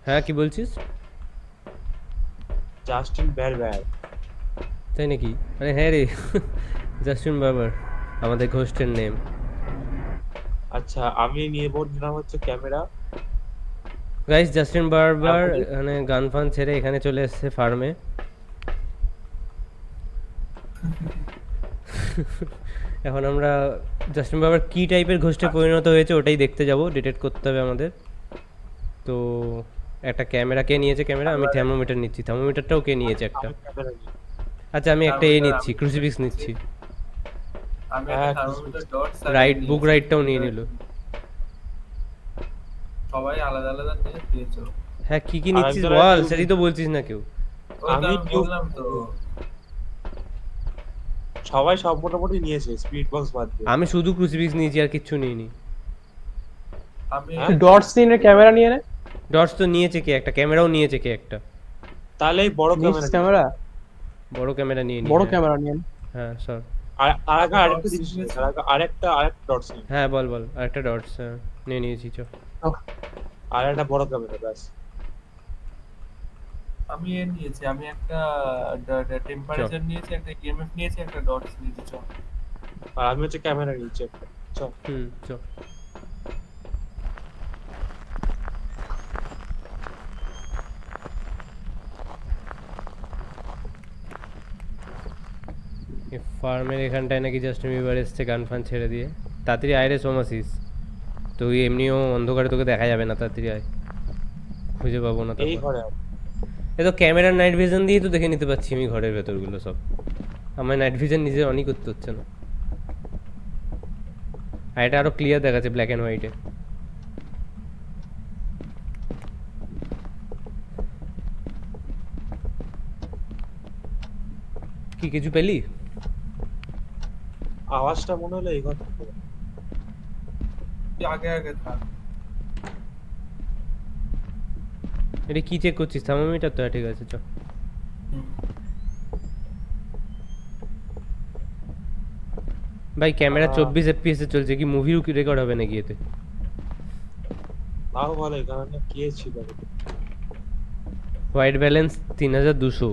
হ্যাঁ, কি বলছিস? জাস্টিন ব্যারব্যার। তাই নাকি? আরে হ্যাঁ রে, জাস্টিন বারবার, আমাদের ঘোস্টের নেম। আচ্ছা, আমি নিয়ে বলছিলাম হচ্ছে ক্যামেরা। গাইস, জাস্টিন বারবার তারপরে এখানে গান ফান ছেড়ে এখানে চলে এসেছে ফার্মে। এখন আমরা জাস্টিন বারবার কি টাইপের ঘোস্টে আচ্ছা, পরিণত হয়েছে ওটাই দেখতে যাব, ডিটেক্ট করতে হবে আমাদের। তো একটা ক্যামেরা কে নিয়েছে? ক্যামেরা আমি এবারে থার্মোমিটার নিচ্ছি, থার্মোমিটারটাও কে নিয়েছে একটা? আমি ক্যামেরা নিই। আচ্ছা, আমি একটা থার্মোমিটার নিচ্ছি, আমি একটা ক্রুসিফিক্স নিয়েছি। নিচ্ছি। আমি একটা হ্যাঁ, থার্মোমিটার ক্রুসফিক্স। ডটস আর এ রাইট, বুক নিয়েছি। রাইটটাও নিয়ে এটা নিল। সবাই আলাদা আলাদা নিয়ে দিয়েছো। হ্যাঁ, কি কি আর নিচ্ছিস একজনের বল, টিউব। সেটাই তো বলছিস না কেউ। ওই তো আমি আমি টিউব। বললাম তো। সবাই সব মোটামুটি নিয়েছে, স্পিড বক্স বাদ দিয়ে। আমি শুধু ক্রুসিফিক্স নিয়েছি, আর কিচ্ছু নিইনি। আমি হ্যাঁ, ডটস নিয়ে ক্যামেরা নিয়ে নে। ডটস তো নিয়েছে কে একটা, ক্যামেরাও নিয়েছে কে একটা। তাহলে এই বড় নিস ক্যামেরা নিই। ক্যামেরা, বড় ক্যামেরা নিয়ে নি, বড় হ্যাঁ। ক্যামেরা নিয়ে নে। হ্যাঁ স্যার। আর আর আমি আরেকটা ডটস জিনিস নেই, নিয়েছি। আরেকটা ডটস নেই। হ্যাঁ, বল বল, আরেকটা ডটস, হ্যাঁ, নিয়ে নিয়েছি চ। আহ, আর একটা বড় ক্যামেরা ব্যাস। আমি এ নিয়েছি। আমি একটা চ। টেম্পারেচার নিয়েছি, একটা ইএমএফ নিয়েছি, একটা ডটস নিয়েছি। চল। আর আমি হচ্ছে ক্যামেরা নিয়েছি একটা। চল। চ। এই ফার্মের এখানটায় নাকি জাস্টিন বিবার এসছে গান ফান ছেড়ে দিয়ে। তাড়াতাড়ি আয় রে সোমাসিস, তুই এমনিও অন্ধকারে তোকে দেখা যাবে না, তাড়াতাড়ি আয়, খুঁজে পাবো না এই তারপর। ঘরে এ তো ক্যামেরার নাইট ভিশন দিয়ে তো দেখে নিতে পাচ্ছি আমি ঘরের ভেতরগুলো সব। আমার নাইট ভিশন নিজে অনই করতে হচ্ছে না। আর এটা আরো ক্লিয়ার দেখাচ্ছে ব্ল্যাক অ্যান্ড হোয়াইটে। কি কিছু পেলি? আওয়াজটা মনে হলো এই ঘর থেকে। তুই আগে আগে থাক। এটা কি চেক করছিস? থার্মোমিটার তো? হ্যাঁ, ঠিক আছে চ। হুম। ভাই ক্যামেরা আহ, 24 FPS এ চলছে, কি মুভি রেকর্ড হবে নাকি এতে? তাও বলে এখানে না কে ছিল। White balance 3200।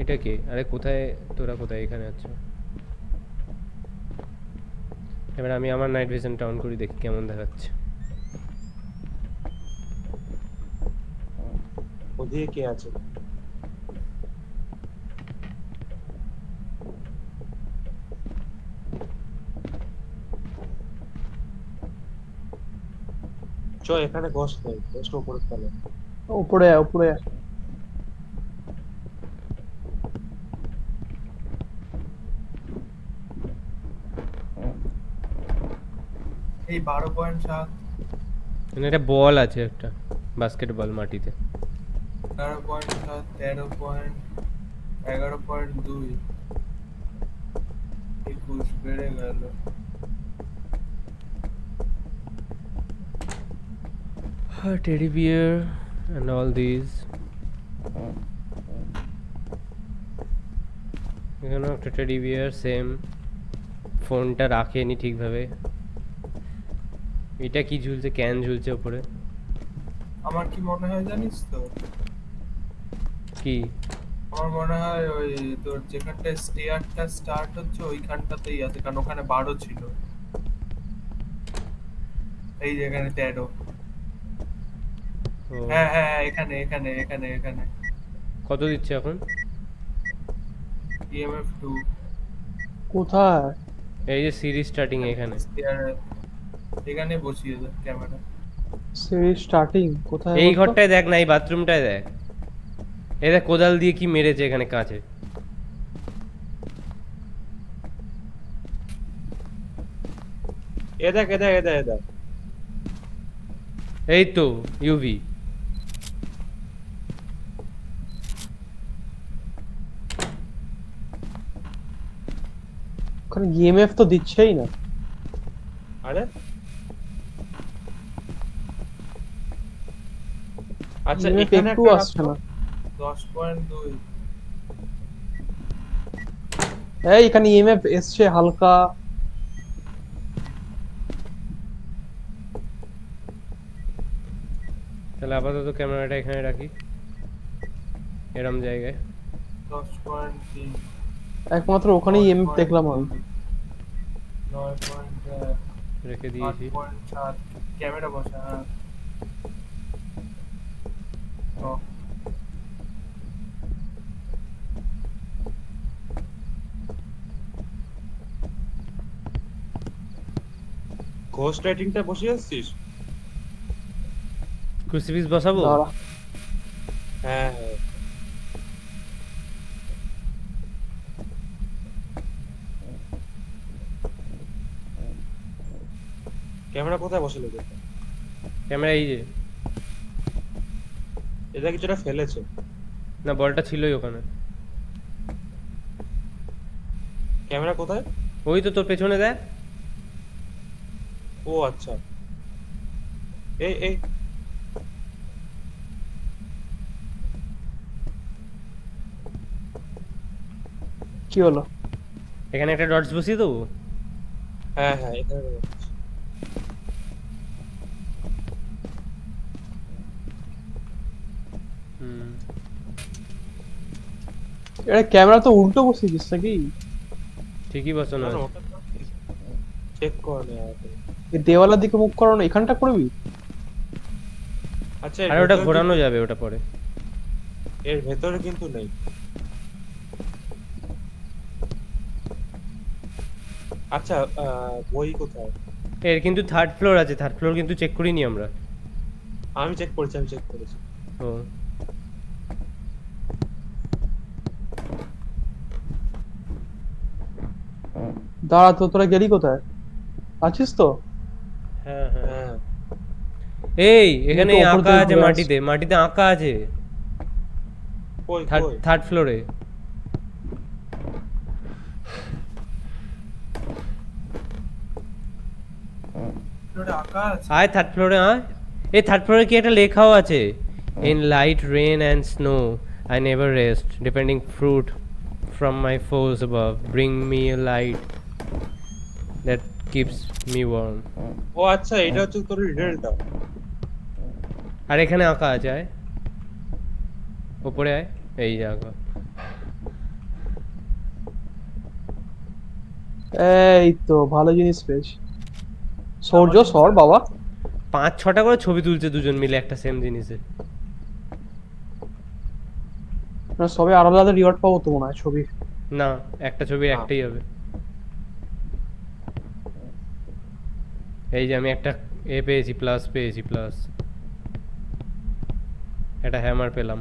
এটা কে? আরে কোথায় তোরা, কোথায়? এখানে আছো? এবার আমি আমার নাইট ভিশনটা অন করি, দেখি কেমন দেখাচ্ছে। ওদিকে কে আছে? এখানে গোস্ট নেই, গোস্ট উপরে তলে। উপরে আয়, উপরে আয়। এই 12.7, মানে একটা বল আছে, একটা বাস্কেট বল মাটিতে। 11.7, 13. 11.2, 21 বেড়ে গেল। Teddy bear and all this. এখানেও একটা টেডি বিয়ার, সেম। ফোনটা রাখেনি ঠিকভাবে। এটা কি ঝুলছে? ক্যান ঝুলছে ওপরে। আমার কি মনে হয় জানিস তো? কি? আমার মনে হয় ওই তোর যেখানটায় স্টেয়ারটা স্টার্ট হচ্ছে ওইখানটাতেই আছে, কারণ ওখানে 12 ছিল। এই যেখানে 13। ও, হ্যাঁ হ্যাঁ হ্যাঁ, এখানে এখানে এখানে এখানে কত দিচ্ছে এখন? ইএমএফ 2। কোথায়? এই যে সিরিজ স্টার্টিং এখানে। স্টেয়ার এখানে বসিয়ে দে ক্যামেরা। সিরিজ স্টার্টিং কোথায় এই বলতো? ঘরটায় দেখ না, এই বাথরুমটায় দেখ। এই দেখ কোদাল দিয়ে কি মেরেছে এখানে কাঁচে। এ দেখ, এ দেখ, এ দেখ, এ দেখ। এই তো ইউভি। ওখানে ইএমএফ তো দিচ্ছেই না। আরে আচ্ছা, ইএমএফ এখানে একটু একটা আসছে রাখতো। না। 10.2। এই এখানে ইএমএফ এসছে হালকা। তাহলে আপাতত ক্যামেরাটা এখানে রাখি, এরম জায়গায় 10.3 একমাত্র ওখানেই ইএমএফ দেখলাম আমি। 9.8 রেখে দিয়েছি। 8.7 ক্যামেরা বসা, হ্যাঁ। তো ঘোস্ট রাইটিংটা বসিয়ে আসছিস? ক্রুসিফিক্স বসাবো? দাঁড়া, হ্যাঁ হ্যাঁ। ক্যামেরা কোথায় বসালে তো? ক্যামেরা এই যে, এটা কিছুটা ফেলেছে। না বলটা ছিলই ওখানে। ক্যামেরা কোথায়? ওই তো তোর পেছনে দেখ। ও আচ্ছা, এই এই কি হলো? এখানে একটা ডটস বসিয়ে দেবো। হ্যাঁ হ্যাঁ এখানে রাখছি। হুম, এটা ক্যামেরা তো উল্টো বসিয়েছিস নাকি? ঠিকই বসানো না, না, আছে। ওটা চেক কর না আগে। এই দেওয়ালের দিকে মুখ করানো, এখানটা করবি? আচ্ছা আর ওটা ঘোরানো যাবে ওটা পরে। এর ভেতরে কিন্তু নেই। আচ্ছা বই কোথায়? এর কিন্তু থার্ড ফ্লোর আছে, থার্ড ফ্লোর কিন্তু চেক করিনি আমরা। আমি চেক করেছি। ও, দাঁড়া, তো তোরা গেলি কোথায়? আছিস তো? হ্যাঁ হ্যাঁ। হ্যাঁ এই এখানে তো ওপর আঁকা থেকে আছে, ঘুরে মাটিতে মাটিতে আঁকা আছে কই থার্ড কই? থার্ড ফ্লোরে। ফ্লোরে আঁকা আছে। আয় থার্ড ফ্লোরে আয়। এই থার্ড ফ্লোরে কি একটা লেখাও আছে, in light rain and snow I never rest depending fruit from my force above bring me a light that keeps me warm. ও আচ্ছা, এটা হচ্ছে তোর রিডেলটা। আর এখানে আঁকা আছে, আয় ওপরে আয়, এই যে আঁকা। এই তো ভালো জিনিস পেয়েছি। সৌর্য সর বাবা। 5-6টা করে ছবি তুলছে দুজন মিলে একটা সেম জিনিসে। না, সবে আলাদা আলাদা রিওয়ার্ড পাবো তো মনে হয় ছবি। না, একটা ছবির না। একটাই হবে। এই যে আমি একটা এ পেয়েছি, প্লাস পেয়েছি, প্লাস একটা হ্যামার পেলাম।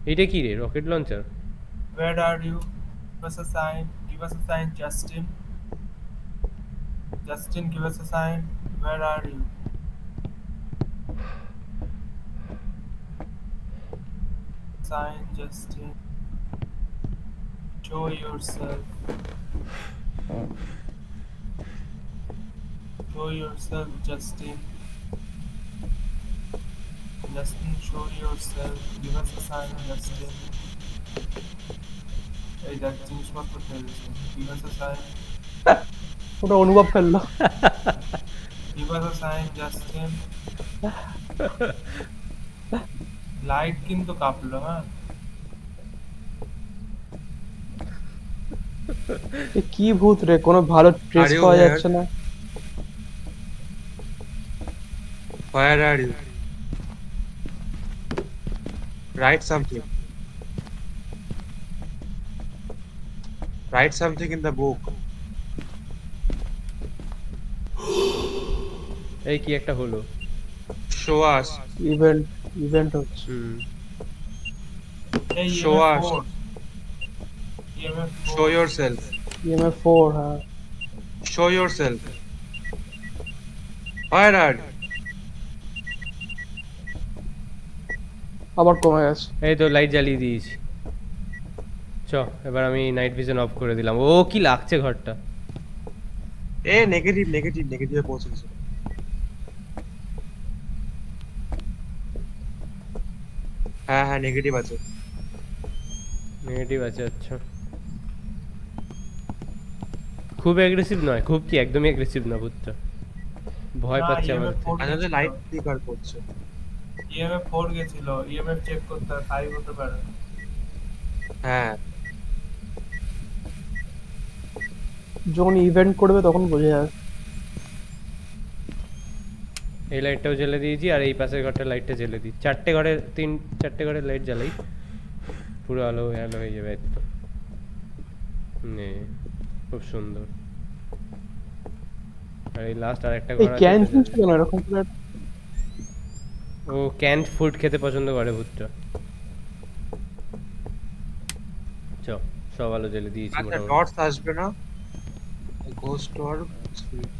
এইটা কি রে, rocket launcher? Where are you? Give us a sign. Give us a sign, Justin. Justin, give us a sign. Where are you? Sign, Justin. Show yourself. Show yourself, Justin. Justin, show yourself. Give us a sign, Justin. এই দেখ জিনিসপত্র ফেলছে। Give us a sign. ওটা অনুভব ফেললো। Give us a sign, Justin. Light কিন্তু কাঁপলো, হ্যাঁ। এ কি ভূত রে, কোনো ভালো ট্রেস Are you পাওয়া here? যাচ্ছে না। Where are you? Write something. Write something in the book. এই কি একটা হলো। Show us. ইভেন্ট হচ্ছে। হুম, এই Show EMF us. 4. EMF 4. Show yourself. EMF 4, হ্যাঁ। Show yourself. Where are you? আবার কমে গেছে। এই তো লাইট জ্বালিয়ে দিয়েছি। চ, এবার আমি নাইট ভিশন অফ করে দিলাম। ও কি লাগছে ঘরটা। নেগেটিভে পৌঁছে গেছে। হ্যাঁ হ্যাঁ নেগেটিভ আছে। নেগেটিভ আছে, আচ্ছা। খুব অ্যাগ্রেসিভ নয়, খুব কি একদমই অ্যাগ্রেসিভ না ভূতটা, ভয় না, পাচ্ছে আমার EMF থেকে। 4 আচ্ছা গেছিল। লাইট ফ্লিকার করছে। EMF 4 গেছিল, EMF চেক করতে হবে, 5 হতে পারে। হ্যাঁ যখন ইভেন্ট করবে তখন বোঝা যাবে। এই লাইটটাও জ্বেলে দিয়েছি আর এই পাশের ঘরটা লাইটটা জ্বেলে দিই, চারটে ঘরের লাইট জ্বালাই, পুরো আলো আলো হয়ে যাবে একদম। নে, খুব সুন্দর। আর এই লাস্ট আর একটা এই ঘর আছে ক্যান এটা চুজ জ্বালাই। কেন এরকম করে? ও ক্যান্ড ফুড খেতে পছন্দ করে ভূতটা। চ, সব আলো জ্বেলে দিয়েছি আচ্ছা মোটামুটি। ডটস আসবে না, ঘোস্ট অর্ব স্পিরিট।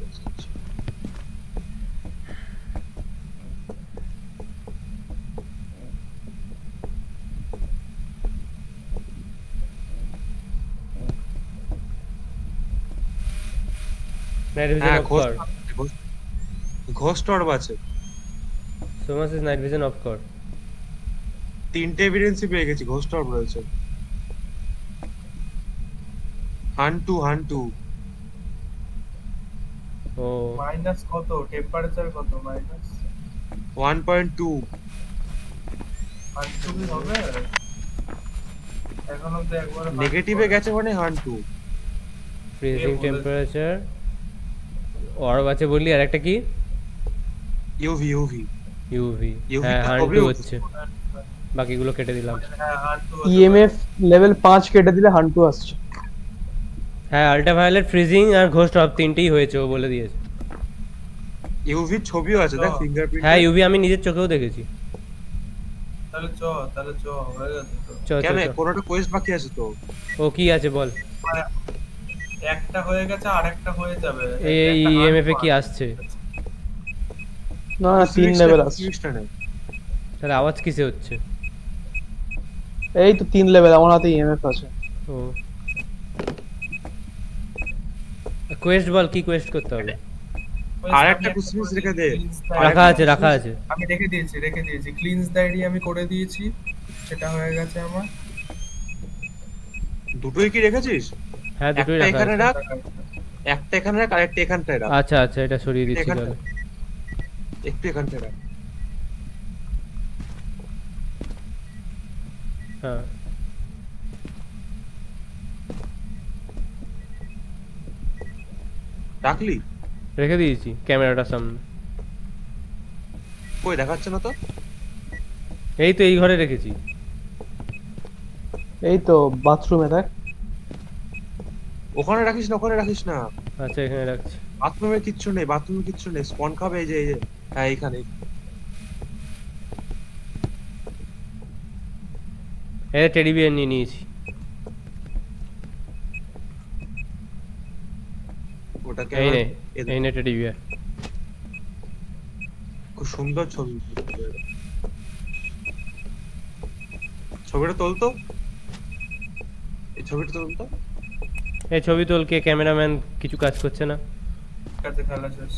নাইট ভিজন হ্যাঁ অফ কর। ঘোস্ট অর্ব আছে। Soma's is night vision of কর। 3টে এভিডেন্সই পেয়ে গেছি, ঘোস্ট অর্ব রয়েছে। হান্টু ও মাইনাস কত? টেম্পারেচার কত মাইনাস? 1.2। আর তুমি হবে? এখন অব্দি একবার নেগেটিভে গেছে মানে হান্টু। ফ্রিজিং বলেছে? টেম্পারেচার অরব আছে বললি, আর একটা কি? UV UV. UV হ্যাঁ তো হান্টু সবই হচ্ছে, বাকিগুলো কেটে দিলাম। হ্যাঁ, হান্টু ইএমএফ লেভেল 5 কেটে দিলে হান্টু আসছে। হ্যাঁ আল্ট্রাভায়োলেট, ফ্রিজিং আর ঘোস্ট অফ তিনটেই হয়েছে, ও বলে দিয়েছে। ইউভি ছবিও আছে দেখ, ফিঙ্গারপ্রিন্ট। হ্যাঁ ইউভি আমি নিজের চোখেও দেখেছি। তাহলে চ হয়ে গেছে তো। চ চ কেন চ। কোনোটা কোয়েস্ট বাকি আছে তো? ও কি আছে বল। মানে একটা হয়ে গেছে আর একটা হয়ে যাবে। এই একটা ইএমএফ এ হান্টু কি আছে। আসছে? না 3 লেভেল আসছে। সুইচটা নেই। তাহলে আওয়াজ কিসে হচ্ছে? এই তো 3 লেভেল আমার হাতে ইএমএফ আছে। ও কোয়েস্ট বল, কি কোয়েস্ট করতে হবে? আর একটা কুসমিস রেখে দে। রাখা আছে। আমি রেখে দিয়েছি ক্লিনস দ্য এরিয়া আমি করে দিয়েছি, সেটা হয়ে গেছে আমার। দুটোই কি রেখেছিস? হ্যাঁ দুটোই একটা রাখা এখানে আছে। রাখ, একটা এখানে রাখ, আর একটা এখানটায় রাখ। আচ্ছা আচ্ছা, এটা সরিয়ে দিচ্ছি এখানটা। তাহলে। একটু এখানটায় রাখ। হ্যাঁ রাখলি? রেখে দিয়েছি ক্যামেরাটার সামনে। কই দেখাচ্ছে না তো? এই তো এই ঘরে রেখেছি। এই তো বাথরুমে দেখ। ওখানে রাখিস না, ওখানে রাখিস না। আচ্ছা এখানে রাখছি। বাথরুমে কিচ্ছু নেই, স্পন খাবে। এই যে হ্যাঁ এইখানে। এই টেডি বিয়ার নিয়ে নিয়েছি। ওটাকে এই আবার নে, এ দে। এই নে টেডি বিয়ার। খুব সুন্দর ছবি। ছবিটা তোলতো, এই ছবিটা তোলতো। এই ছবি তোলকে ক্যামেরাম্যান কিছু কাজ করছে না। কাছে খেলা শেষ।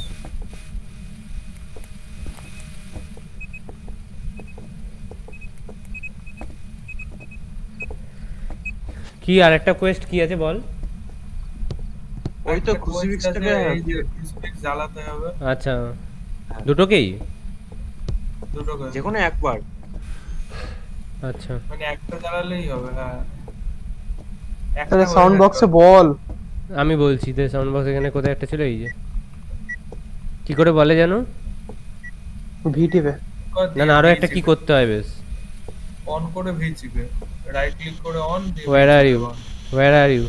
কি আর একটা কোয়েস্ট কি আছে বল? ওই তো একটা ক্রুসিফিক্সটাকে quest আছে, এই যে crucifix জ্বালাতে হবে আচ্ছা দুটোকেই? দুটো করে। যে কোনো একবার। আচ্ছা মানে একটা জ্বালালেই হবে, হ্যাঁ। একটা তাহলে হয়ে সাউন্ড যাবে। বক্সে বল। আমি বলছি যে সাউন্ড বক্স এখানে কোথায় একটা ছিল, এই যে। কি করে বলে জানো? ভিটিভে। না না, আরো একটা কি করতে হয় বেশ। অন করে ভিচিবে, রাইট ক্লিক করে on. Where are you? Where are you?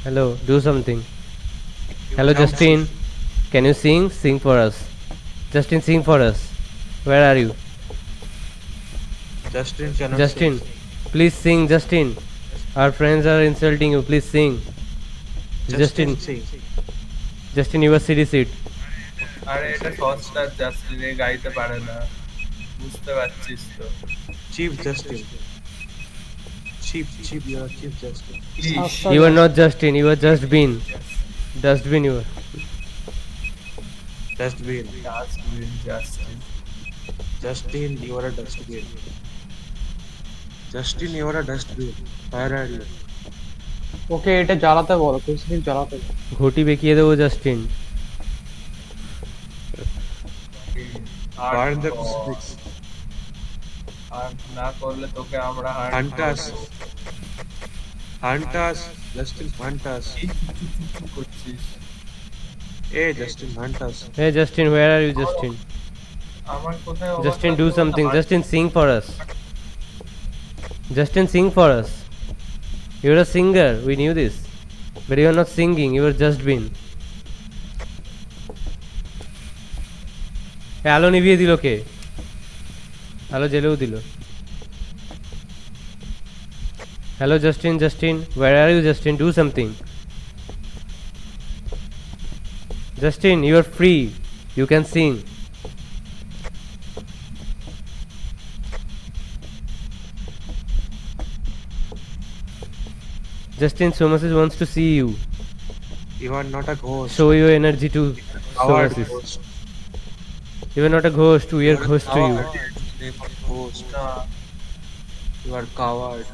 Hello, do something. Hello Justin, can you sing? Sing for us. Justin, sing for us. Where are you? Justin, please sing. Justin, our friends are insulting you. Please sing. Justin, you are city seat. আরে এটা সস্তার Justin, এ গাইতে পারে না, বুঝতে পারছিস তো। Chief Justin. Chief Justin. Please You are not Justin. You are just been. Dustbin you are. Dustbin. Justin Justin, you are a dustbin. Justin, you are a dustbin. Where are you? ওকে এটা জ্বালাতে বল, ক্রুসিফিক্স জ্বালাতে বল। ঘটি বেঁকিয়ে দেবো Justin. Burn the Hardcore. crucifix. আর না করলে তোকে আমরা Hunt us. Hunt us. Justin, hunt us. করছিস Hey, Justin, hunt us. Hey Justin, where are you, Justin? আমার কোথায় Justin, do something. Justin, sing for us. Justin, sing for us. You're a singer. We knew this, but you're not singing. You were just been. আলো নিভিয়ে দিল কে? আলো জ্বেলেও দিল। Hello Justin, Justin, where are you, Justin? Do something. Justin, you are free. You can sing. Justin, Somasis wants to see you. You are not a ghost. Show your energy to Coward Somasis. ghost. You are not a ghost. We are ghost to you. Ghost. You are coward.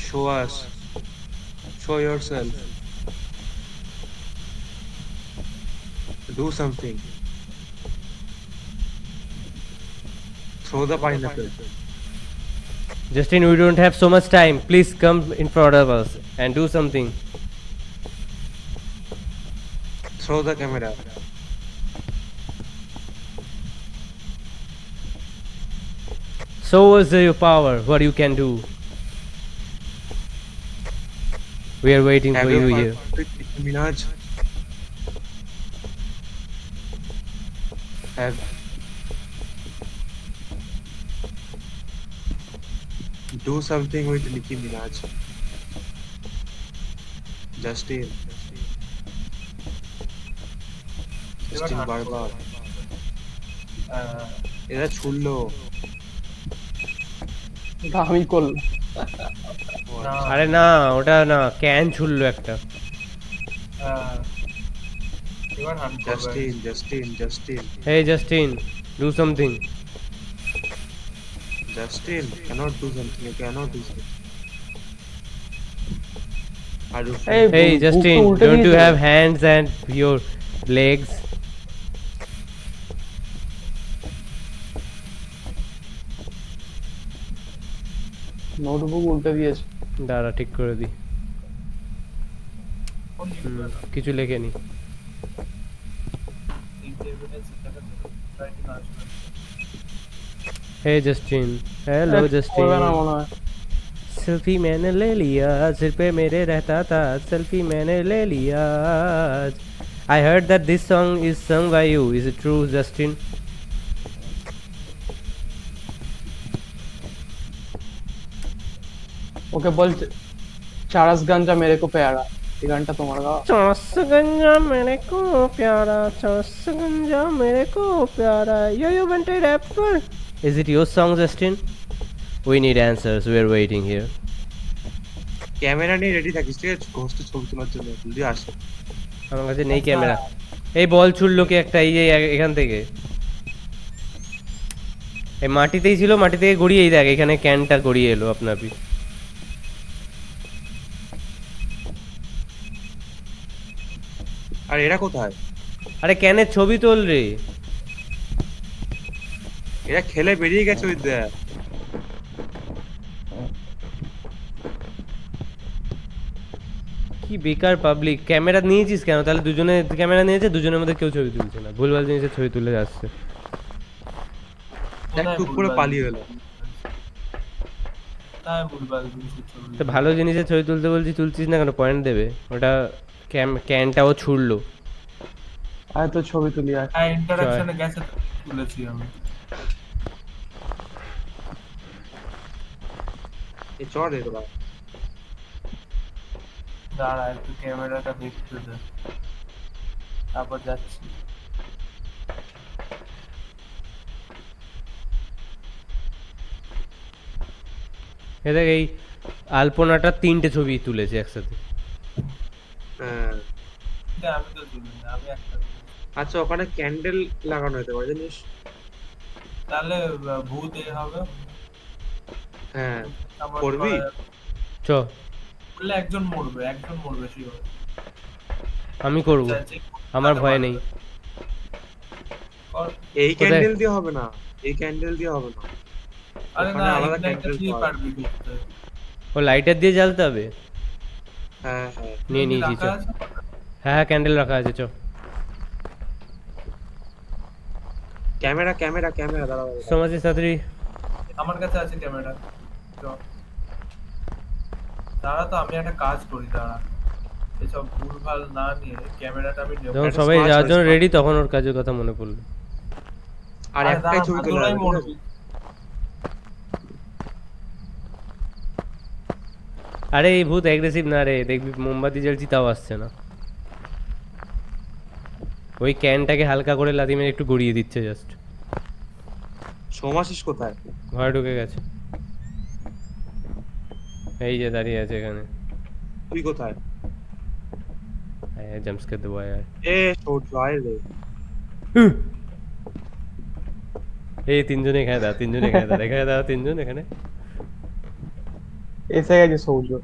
Show us. Show yourself. Do something. Throw the pineapple. Justin, we don't have so much time. Please come in front of us and do something. Throw the camera. Show us your power, what you can do. We are waiting Have for you here. with Nicki Minaj? Have do something with Nicki Minaj. Justin. Justin Barber. এরা ছুড়লো এটা আমি করলাম। আরে না, ওটা না, can ছুড়লো একটা। এবার হান করবে Justin Hey Justin, do something. cannot do something. You cannot do something. Are you এই Hey বুকটা Justin, উল্টে don't you দিয়েছে। have hands and your legs? Notebook উল্টে দিয়েছে। দাঁড়া ঠিক করে দি। কিছু লেখে নি। Hey Justin, hello করবে না Justin. মনে হয়। सेल्फी मैंने ले लिया, सिर पे मेरे रहता था, सेल्फी मैंने ले लिया। I heard that this song is sung by you. Is it true, Justin? ওকে বল চারাস গাঞ্জা মেরে কো প্যারা, এই গানটা তোমার গাওয়া। चौस गंजा मेरे को प्यारा, चौस गंजा मेरे को प्यारा. Yo Bante rapper. Is it your song, Justin? We need answers. We are waiting here. Camera নিয়ে রেডি থাকিস, ঠিক আছে? ঘোস্ট ছবি তোলার জন্য যদি আসে। আমার কাছে নেই ক্যামেরা। এই বল ছুড়লো কি একটা, এই যে এখান থেকে। এই মাটিতেই ছিল, মাটি থেকে গড়িয়ে এই দেখ এখানে ক্যানটা গড়িয়ে এলো আপনাপি। আর এরা কোথায়? আরে ক্যানের ছবি তোল রে। এরা খেলে বেরিয়ে গেছে ওই দেখ। কি বেকার পাবলিক। ক্যামেরা নিয়েছিস কেন তাহলে? দুজনে ক্যামেরা নিয়েছে, দুজনের মধ্যে কেউ ছবি তুলছে না, ভুলভাল জিনিসের ছবি তুলে আসছে। দেখ টুক করে পালিয়ে গেল। তাই ভুলভাল জিনিসের ছবি। তো ভালো জিনিসের ছবি তুলতে বলছি, তুলছিস না কেন? পয়েন্ট দেবে। ওটা ক্যানটাও ছুড়লো। আয় তো ছবি তুলি আয়। হ্যাঁ ইন্টারঅ্যাকশনে গেছে তো, তুলেছি আমি। এই চড় রে তোরা। দাঁড়া একটু ক্যামেরাটা দেখতে দে, তারপর যাচ্ছি। এ দেখ এই আলপনাটা 3টে ছবি তুলেছে একসাথে। হ্যাঁ কিন্তু আমি তো তুলিনি, আমি একটা তুলেছি। আচ্ছা, ওখানে ক্যান্ডেল লাগানো হতে পারে জানিস? তাহলে ভূত এ হবে। হ্যাঁ আমার করবি? চ বললে একজন মরবে শিওর। আমি করব, আমার ভয় নেই। और- এই কোথায়? ক্যান্ডেল দিয়ে হবে না, এই ক্যান্ডেল দিয়ে হবে না, আরে ওখানে না আলাদা ইগনাইটার ক্যান্ডেল দিয়ে পাওয়া যায়। পারবি করতে। ও লাইটার দিয়ে জ্বালতে হবে। হ্যাঁ হ্যাঁ। নিয়ে যদি নিয়েছি চ। রাখা আছে হ্যাঁ হ্যাঁ ক্যান্ডেল রাখা আছে চ। ক্যামেরা ক্যামেরা ক্যামেরা দাঁড়া দাঁড়া। সমাজের তাড়াতাড়ি। আমার কাছে আছে ক্যামেরা। চল দাঁড়া তো আমি একটা কাজ করি দাঁড়া, এসব ভুলভাল না নিয়ে ক্যামেরাটা আমি নেব। যখন একটা সবাই smart যাওয়ার হয়, জন্য smart। রেডি তখন ওর কাজের কথা মনে পড়লো। আর আরে একটাই দাঁড়া, ছবি তোলা তোরাই হবে, ঠিক আছে? মরবি। আরে এই ভূত অ্যাগ্রেসিভ না রে, দেখবি মোমবাতি জ্বলছি তাও আসছে না। ওই ক্যানটাকে হালকা করে লাথি মেরে একটু গড়িয়ে দিচ্ছে জাস্ট। সোমাশিস কোথায়? ঘরে ঢুকে গেছে। এই যে দাঁড়িয়ে আছে এখানে। তুই কোথায়? জাম্পস্কেয়ার দেবো আয়। এ সূর্য আয় রে। এই তিনজনে এখানে দাও, তিনজনে এখানে দাও, এখানে দাও তিনজন এখানে। এসে গেছে সৌর্য।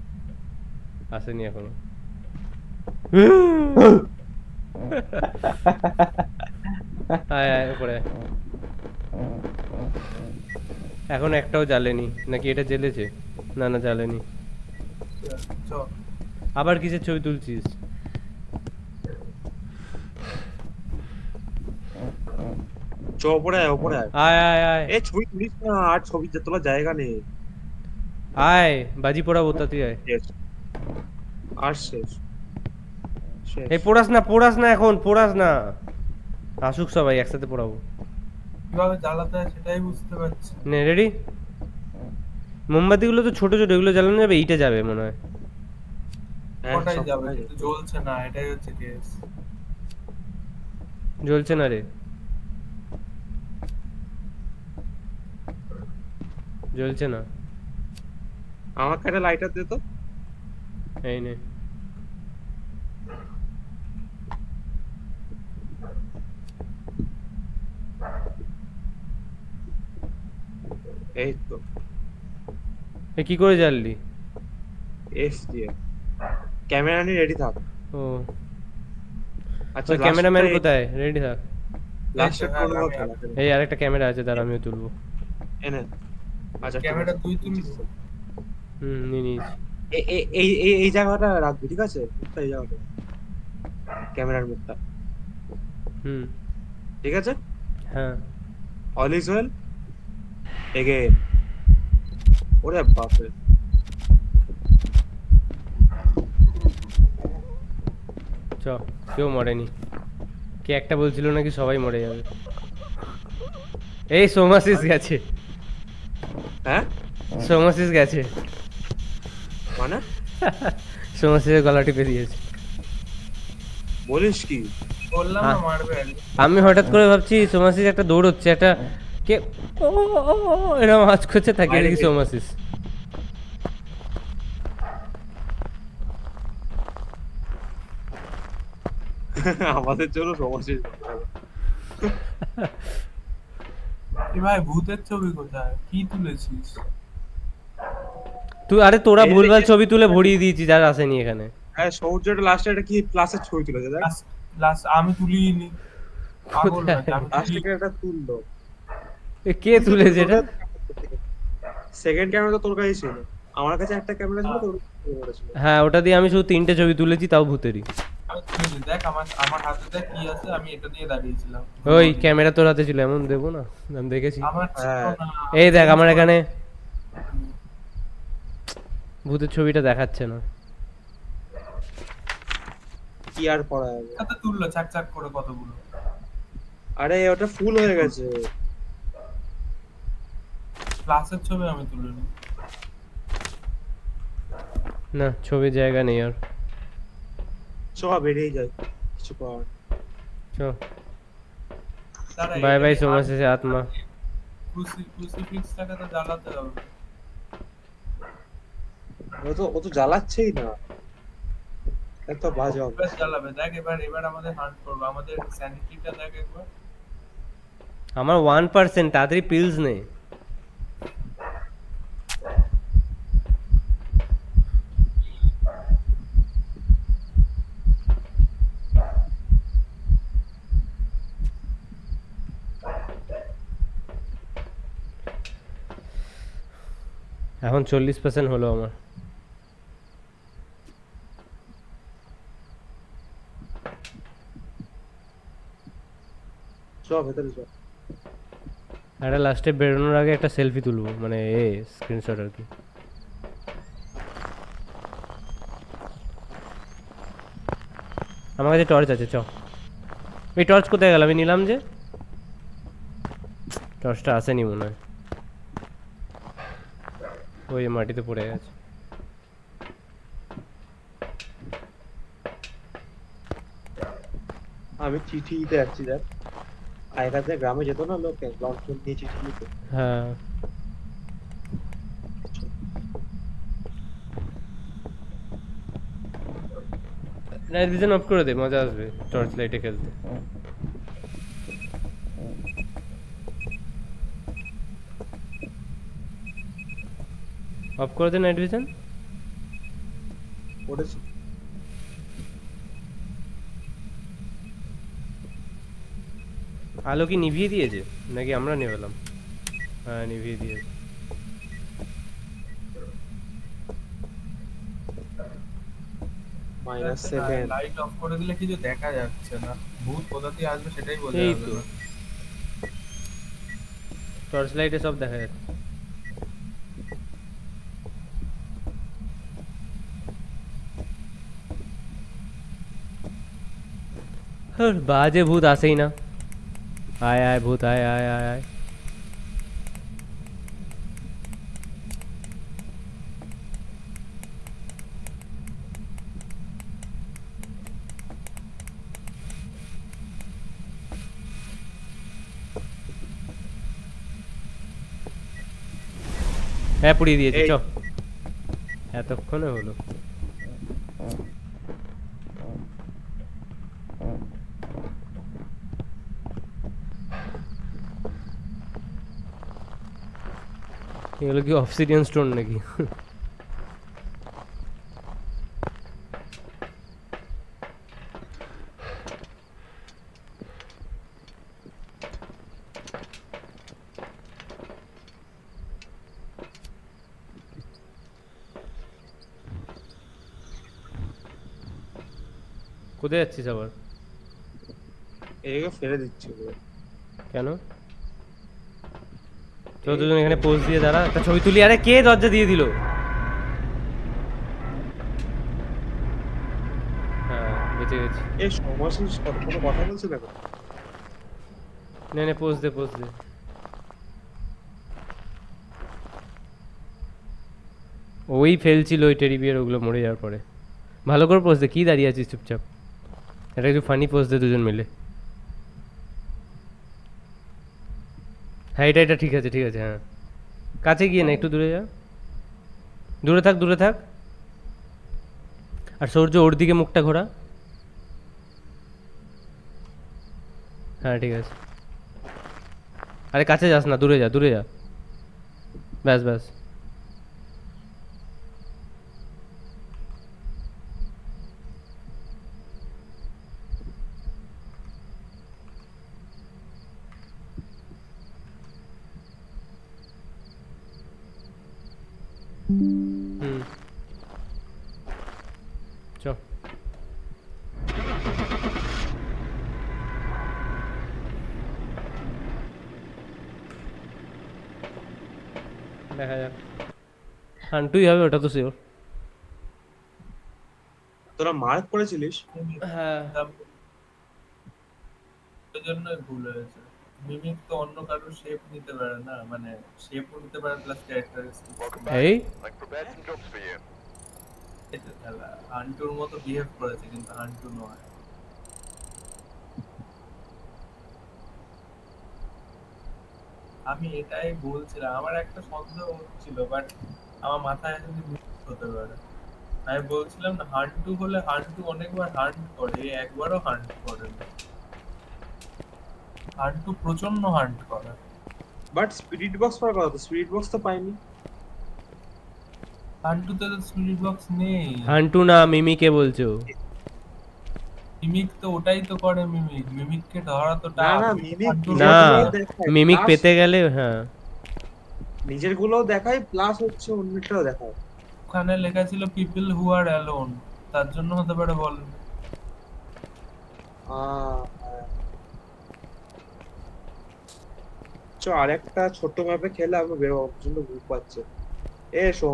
আসেনি এখনো। আয় আয় উপরে আয়। এখন একটাও জ্বালেনি নাকি? এটা জ্বেলেছে? না না জ্বালেনি। চল আবার কিসের ছবি তুলছিস? চ ওপরে আয়, ওপরে আয়। আয় আয় আয় এ ছবি তুলিস না, আর ছবি তোলার জায়গা নেই। আয় বাজি পোড়াবো তাড়াতাড়ি আয়। শেষ। আর শেষ শেষ। এই পোড়াস না, পোড়াস না, এখন পোড়াস না। আসুক সবাই একসাথে পোড়াবো। কিভাবে জ্বালাতে হয় সেটাই বুঝতে পারছি না। নে রেডি। মোমবাতিগুলো তো ছোট ছোট, এগুলো জ্বালানো যাবে? এইটা যাবে মনে হয়। হ্যাঁ, ওটাই সব যাবে কটাই কিন্তু জ্বলছে না, এটাই হচ্ছে কেস। জ্বলছে না রে, জ্বলছে না। আমাকে একটা লাইটার দে তো। এই নে। এই তো এ কি করে জ্বাললি? এস দিয়ে। ক্যামেরা নিয়ে রেডি থাক। ও আচ্ছা ওই ক্যামেরাম্যান কোথায়? রেডি থাক। লাস্ট এই তো, কোন হ্যাঁ, ভাবে আমি- খেলা এই আরেকটা ক্যামেরা আছে, দাঁড়া আমিও তুলবো। এনে। আচ্ছা ক্যামেরা তুই তুলবি? নিয়ে নিয়েছি। এই এই এই এই- এই জায়গাটা রাখবি, ঠিক আছে? মুখটা এই জায়গাটা, ক্যামেরার মুখটা, হুম ঠিক আছে? হ্যাঁ। All is well again. ওরে বাপরে। চ, কেউ মরেনি। কে একটা বলছিল নাকি সবাই মরে যাবে। এই সোমাসিস গেছে, হ্যাঁ সোমাসিস গেছে। মানে সোমাসিসের গলা টিপে দিয়েছে। বলিস কি? বললাম না হ্যাঁ। মারবে আগে। আমি হঠাৎ করে ভাবছি সোমাসিস একটা দৌড়চ্ছে, একটা কে ও ও, ও, এরকম আওয়াজ করছে, তাকিয়ে বাইরে দেখি কে? সোমাসিস। আমাদের জন্য সমস্যা। এ ভাই ভূতের ছবি কোথায়, কি তুলেছিস? তুই আরে তোরা এই ভুলভাল দেখে- ছবি তুলে ভরিয়ে দিয়েছি, যার আসেনি এখানে। হ্যাঁ সৌর্যটা লাস্টে একটা কি প্লাসের ছবি তুলেছে দেখ। লাস্ট লাস্ট আমি তুলিনি, পাগল নাকি? আমি লাস্টে তুলি একটা তুললো। এ কে তুলেছে এটা? সেকেন্ড ক্যামেরা তো তোর কাছেই ছিল, আমার কাছে একটা ক্যামেরা ছিল, তোর ক্যামেরা ছিল। হ্যাঁ ওটা দিয়ে আমি শুধু 3টে ছবি তুলেছি, তাও ভূতেরই। আমি তুলিনি, দেখ আমার আমার হাতে দেখ কি আছে, আমি এটা দিয়ে দাঁড়িয়েছিলাম। ওই ক্যামেরা তোর হাতে ছিল, এমন দেবো না, আমি দেখেছি। আমার ছিল হ্যাঁ। না। এই দেখ আমার এখানে ভূতের ছবিটা দেখাচ্ছে না। কি আর করা যাবে? হাতে তুললো চাক চাক করে কতগুলো। আরে ওটা ফুল হয়ে গেছে। ক্লাসের ছবি আমি তুলিনি। না ছবির জায়গা নেই আর। সব বেরিয়ে যায়, কিছু করার। চ দাঁড়া, বাই এটা বাই দিয়ে সোমাসিসে আত্মা। ক্রুসিফিক্সটাকে তো জ্বালাতে হবে। ও তো জ্বালাচ্ছেই না, এত বাজে হবে। এবার জ্বালাবে, দেখ এবার এবার আমাদের হান্ট করবে, আমাদের স্যানিটিটা দেখ একবার। আমার 1%, তাড়াতাড়ি পিলস নেই। এখন 40% হলো আমার। চ ভেতরে চ। একটা লাস্টে বেরোনোর আগে একটা সেলফি তুলবো, মানে স্ক্রিনশট আর কি। আমার কাছে টর্চ আছে, চ। এই টর্চ কোথায় গেল? আমি নিলাম যে, টর্চটা আসেনি মনে হয়, ওই মাটিতে পড়ে গেছে। আমি চিঠি দিতে যাচ্ছি দেখ। আগেকার যে গ্রামে যেত না লোকে লন্ঠন দিয়ে চিঠি দিত। হ্যাঁ, নাইট ভিশন অফ করে দে, মজা আসবে টর্চ লাইটে খেলতে। অফ করে দে নাইট ভিশন। করেছি। আলো কি নিভিয়ে দিয়েছে নাকি আমরা নেবেলাম? হ্যাঁ, নিভিয়ে দিয়েছে। -7। লাইট অফ করে দিলে কিছু দেখা যাচ্ছে না, ভূত কোথা থেকে আসবে সেটাই বোঝা এই যাবে তো না। টর্চ লাইটে সব দেখা যাচ্ছে। হ্যাঁ, বাজে ভূত আসেই না। আয় আয় ভূত, আয় আয় আয় আয়। হ্যাঁ, পুড়িয়ে দিয়েছি, এই। চ। এতক্ষণে হলো। এগুলো কি অবসিডিয়ান স্টোন নাকি? কোথায় যাচ্ছিস আবার? এদিকে ফেলে দিচ্ছি পুরো। কেন? চল দুজন এখানে পোজ দিয়ে দাঁড়া, একটা ছবি তুলি। আরে কে দরজা দিয়ে দিল? হ্যাঁ, বেঁচে গেছি। এই সময় শেষ কত কোনো কথা বলছি দেখো। নে নে, পোজ দে, পোজ দে। ওই ফেলছিল ওই টেডি বিয়ার, ওগুলো মরে যাওয়ার পরে। ভালো করে পোজ দে, কি দাঁড়িয়ে আছিস চুপচাপ? এটা একটু ফানি পোজ দে দুজন মিলে। হ্যাঁ, এটা ঠিক আছে, ঠিক আছে। হ্যাঁ, কাছে গিয়ে না, একটু দূরে যা। দূরে থাক, দূরে থাক। আর সূর্য ওর দিকে মুখটা ঘোরা। হ্যাঁ, ঠিক আছে। আরে কাছে যাস না, দূরে যা, দূরে যা। ব্যাস ব্যাস। হুম, চ। দেখা যাক। হান্টুই হবে ওটা তো শিওর। তোরা মার্ক করেছিলিস? হ্যাঁ, ওই জন্যই ভুল হয়েছে। মিমিক তো অন্য কারোর শেপ নিতে পারে না, মানে শেপও নিতে পারে প্লাস ক্যারেক্টারিস্টিক। এই এটা খেলা হান্টুর মতো বিহেভ করেছে কিন্তু হান্টু নয়। আমি এটাই বলছিলাম, আমার একটা সন্দেহ হচ্ছিল, বাট আমার মাথায় আসলে মিস হতে পারে। আমি বলছিলাম না, হান্টু হলে হান্টু অনেকবার হান্ট করে, এ একবারও হান্ট করে না। হান্টু প্রচন্ড হান্ট করে। বাট স্পিরিট বক্স পাওয়ার কথা তো, স্পিরিট বক্স তো পাইনি। হান্টুতে তো স্পিরিট বক্স নেই। হান্টু না, মিমিকে বলছো? মিমিক তো ওটাই তো করে, মিমিক মিমিককে ধরা তো না টাফ। না, মিমিক না, দেখায় মিমিক টাস্ক। পেতে গেলে, হ্যাঁ। নিজের গুলো দেখায় প্লাস হচ্ছে অন্যটাও দেখায়। ওখানে লেখা ছিল পিপল হু আর অ্যালোন, তার জন্য হতে পারে বল। হ্যাঁ। চ আরেকটা ছোট্ট ম্যাপে খেলে আমি বেরোবো, প্রচন্ড গ্রুপ পাচ্ছে। এসো।